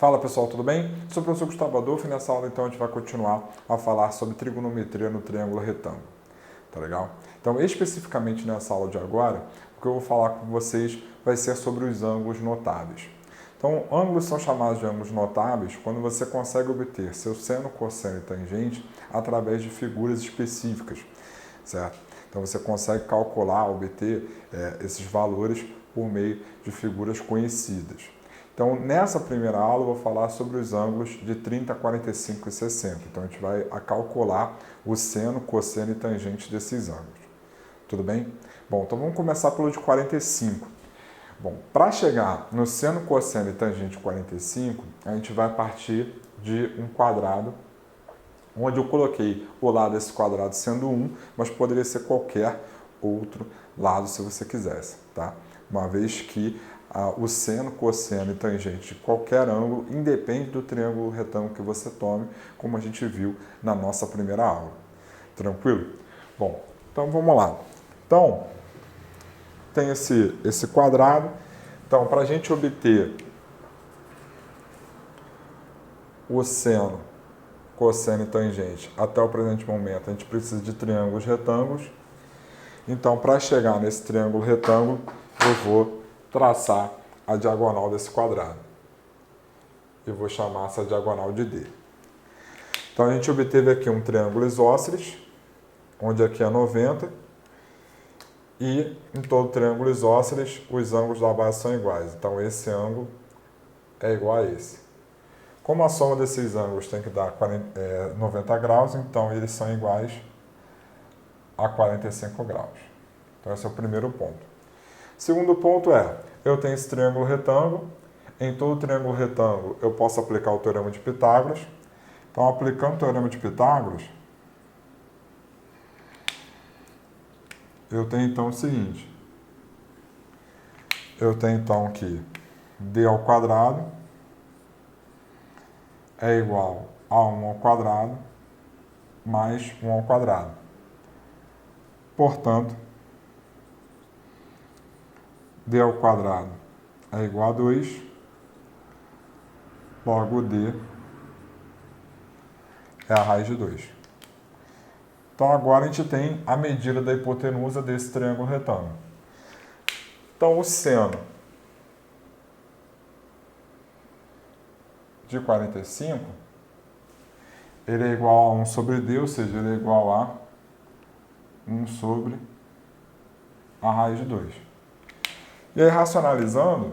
Fala pessoal, tudo bem? Sou o professor Gustavo Adolfo e nessa aula então a gente vai continuar a falar sobre trigonometria no triângulo retângulo. Tá legal? Então, especificamente nessa aula de agora, o que eu vou falar com vocês vai ser sobre os ângulos notáveis. Então, ângulos são chamados de ângulos notáveis quando você consegue obter seu seno, cosseno e tangente através de figuras específicas, certo? Então, você consegue calcular, obter esses valores por meio de figuras conhecidas. Então, nessa primeira aula, eu vou falar sobre os ângulos de 30, 45 e 60. Então, a gente vai calcular o seno, cosseno e tangente desses ângulos. Tudo bem? Bom, então vamos começar pelo de 45. Bom, para chegar no seno, cosseno e tangente 45, a gente vai partir de um quadrado, onde eu coloquei o lado desse quadrado sendo 1, mas poderia ser qualquer outro lado se você quisesse, tá? Uma vez que o seno, cosseno e tangente de qualquer ângulo independe do triângulo retângulo que você tome, como a gente viu na nossa primeira aula. Tranquilo? Bom, então vamos lá. Então, tem esse quadrado. Então, para a gente obter o seno, cosseno e tangente até o presente momento, a gente precisa de triângulos retângulos. Então, para chegar nesse triângulo retângulo, eu vou traçar a diagonal desse quadrado. Eu vou chamar essa diagonal de D. Então, a gente obteve aqui um triângulo isósceles, onde aqui é 90, e em todo triângulo isósceles, os ângulos da base são iguais. Então, esse ângulo é igual a esse. Como a soma desses ângulos tem que dar 90 graus, então eles são iguais a 45 graus. Então, esse é o primeiro ponto. Segundo ponto é, eu tenho esse triângulo retângulo. Em todo triângulo retângulo, eu posso aplicar o teorema de Pitágoras. Então, aplicando o teorema de Pitágoras, eu tenho então o seguinte. Eu tenho então que d ao quadrado é igual a 1 ao quadrado mais 1 ao quadrado. Portanto, d ao quadrado é igual a 2, logo d é a raiz de 2. Então, agora a gente tem a medida da hipotenusa desse triângulo retângulo. Então, o seno de 45, ele é igual a 1 sobre d, ou seja, ele é igual a 1 sobre a raiz de 2. E aí, racionalizando,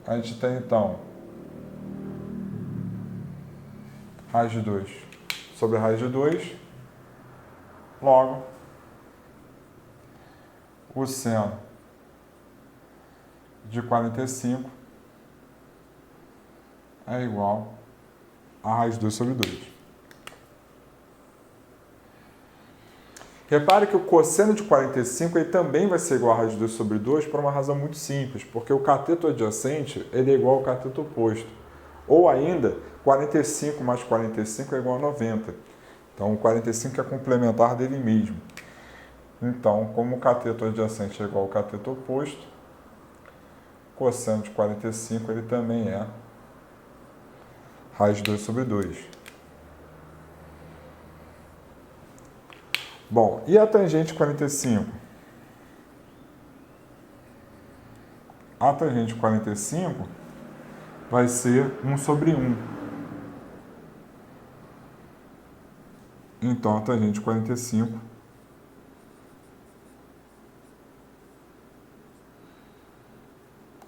a gente tem, então, raiz de 2 sobre a raiz de 2, logo, o seno de 45 é igual a raiz de 2 sobre 2. Repare que o cosseno de 45 ele também vai ser igual a raiz de 2 sobre 2 por uma razão muito simples, porque o cateto adjacente ele é igual ao cateto oposto. Ou ainda, 45 mais 45 é igual a 90. Então, o 45 é complementar dele mesmo. Então, como o cateto adjacente é igual ao cateto oposto, o cosseno de 45 ele também é raiz de 2 sobre 2. Bom, e a tangente 45? A tangente 45 vai ser 1 sobre 1. Então, a tangente 45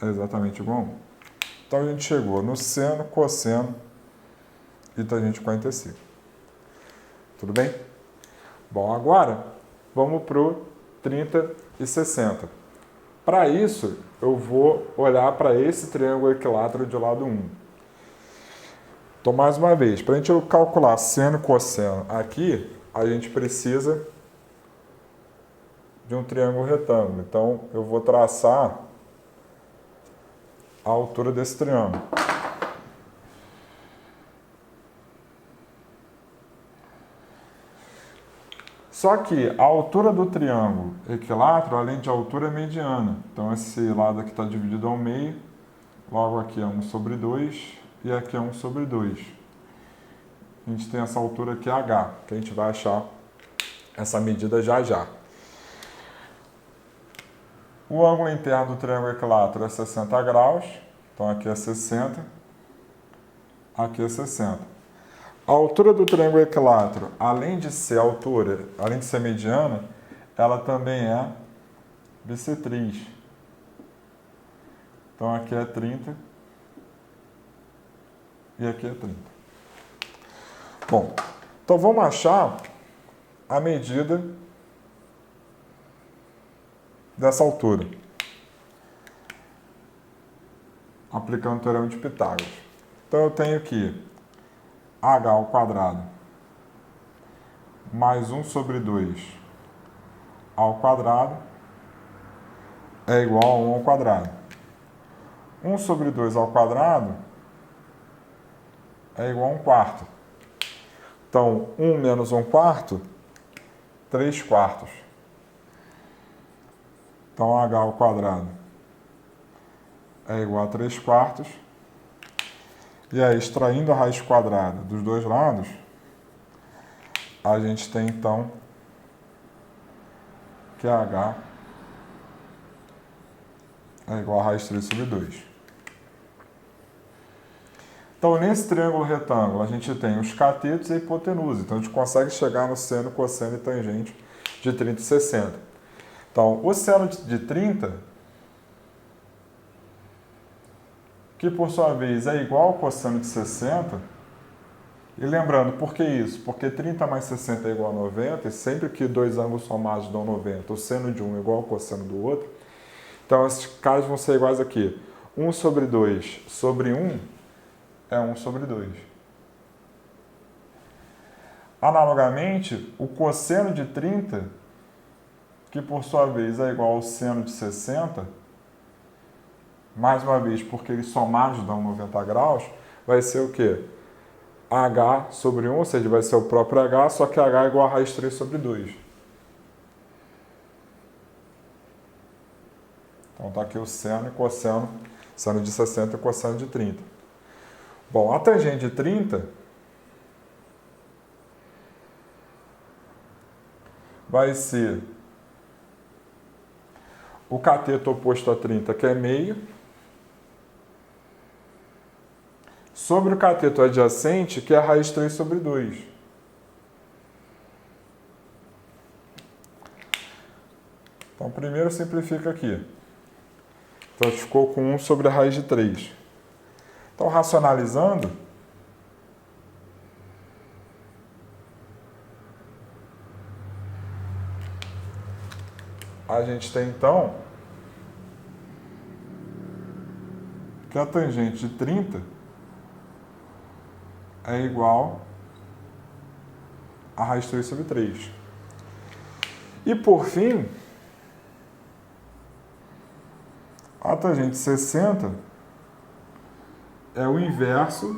é exatamente igual a 1. Então, a gente chegou no seno, cosseno e tangente 45. Tudo bem? Bom, agora vamos para o 30 e 60. Para isso, eu vou olhar para esse triângulo equilátero de lado 1. Então, mais uma vez, para a gente calcular seno e cosseno aqui, a gente precisa de um triângulo retângulo. Então, eu vou traçar a altura desse triângulo. Só que a altura do triângulo equilátero, além de altura, é mediana. Então, esse lado aqui está dividido ao meio Logo aqui é 1 sobre 2 e aqui é 1 sobre 2. A gente tem essa altura aqui H, que a gente vai achar essa medida já já. O ângulo interno do triângulo equilátero é 60 graus, então aqui é 60, aqui é 60. A altura do triângulo equilátero, além de ser altura, além de ser mediana, ela também é bissetriz. Então aqui é 30 e aqui é 30. Bom, então vamos achar a medida dessa altura, aplicando o teorema de Pitágoras. Então eu tenho que h ao quadrado mais 1 sobre 2 ao quadrado é igual a 1 ao quadrado. 1 sobre 2 ao quadrado é igual a 1 quarto. Então, 1 menos 1 quarto, 3 quartos. Então, h ao quadrado é igual a 3 quartos. E aí, extraindo a raiz quadrada dos dois lados, a gente tem, então, que h é igual a raiz de 3 sobre 2. Então, nesse triângulo retângulo, a gente tem os catetos e a hipotenusa. Então, a gente consegue chegar no seno, cosseno e tangente de 30 e 60. Então, o seno de 30, que por sua vez é igual ao cosseno de 60, e lembrando, por que isso? Porque 30 mais 60 é igual a 90, e sempre que dois ângulos somados dão 90, o seno de um é igual ao cosseno do outro. Então, esses casos vão ser iguais aqui. 1 sobre 2 sobre 1 é 1 sobre 2. Analogamente, o cosseno de 30, que por sua vez é igual ao seno de 60, mais uma vez, porque eles somados dão 90 graus, vai ser o quê? H sobre 1, ou seja, vai ser o próprio H, só que H é igual a raiz 3 sobre 2. Então está aqui o seno e cosseno, seno de 60 e cosseno de 30. Bom, a tangente de 30 vai ser o cateto oposto a 30, que é meio, sobre o cateto adjacente, que é a raiz 3 sobre 2. Então, primeiro simplifica aqui. Então, ficou com 1 sobre a raiz de 3. Então, racionalizando, a gente tem, então, que a tangente de 30 é igual a raiz 3 sobre 3. E, por fim, a tangente de 60 é o inverso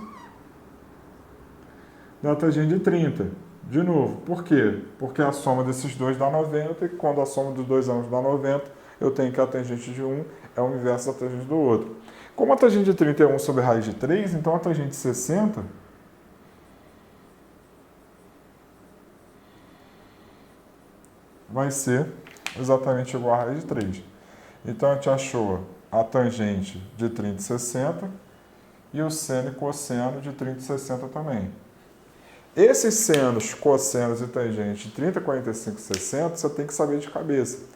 da tangente de 30. De novo, por quê? Porque a soma desses dois dá 90 e quando a soma dos dois ângulos dá 90, eu tenho que a tangente de um é o inverso da tangente do outro. Como a tangente de 30 é 1 sobre a raiz de 3, então a tangente de 60 vai ser exatamente igual a raiz de 3. Então a gente achou a tangente de 30 e 60 e o seno e cosseno de 30 e 60 também. Esses senos, cossenos e tangentes de 30, 45 e 60, você tem que saber de cabeça.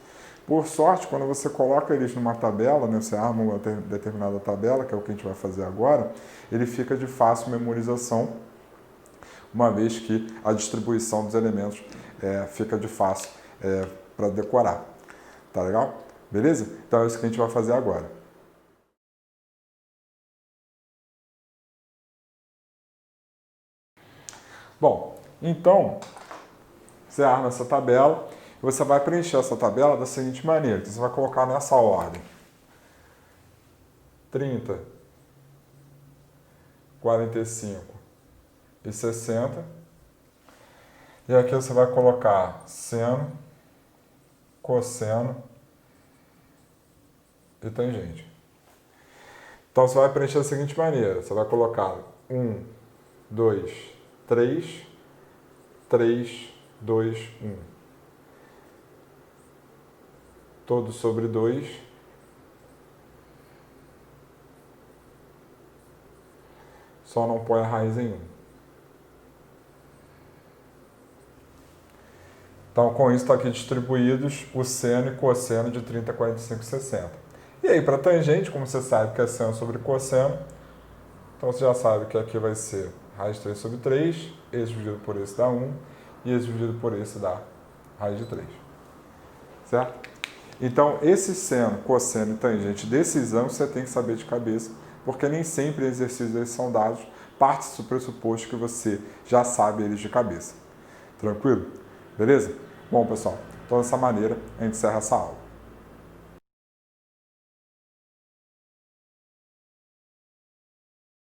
Por sorte, quando você coloca eles numa tabela, né, você arma uma determinada tabela, que é o que a gente vai fazer agora, ele fica de fácil memorização, uma vez que a distribuição dos elementos fica de fácil para decorar. Tá legal? Beleza? Então é isso que a gente vai fazer agora. Bom, então, você arma essa tabela e você vai preencher essa tabela da seguinte maneira. Então, você vai colocar nessa ordem. 30, 45 e 60. E aqui você vai colocar seno, cosseno e tangente. Então você vai preencher da seguinte maneira, você vai colocar 1, 2, 3, 3, 2, 1. Todo sobre 2. Só não põe a raiz em 1. Então, com isso, está aqui distribuídos o seno e cosseno de 30, 45 e 60. E aí, para tangente, como você sabe que é seno sobre cosseno, então você já sabe que aqui vai ser raiz de 3 sobre 3, esse dividido por esse dá 1, e esse dividido por esse dá raiz de 3. Certo? Então, esse seno, cosseno e tangente desses ângulos você tem que saber de cabeça, porque nem sempre exercícios eles são dados, parte do pressuposto que você já sabe eles de cabeça. Tranquilo? Beleza? Bom, pessoal, então dessa maneira a gente encerra essa aula.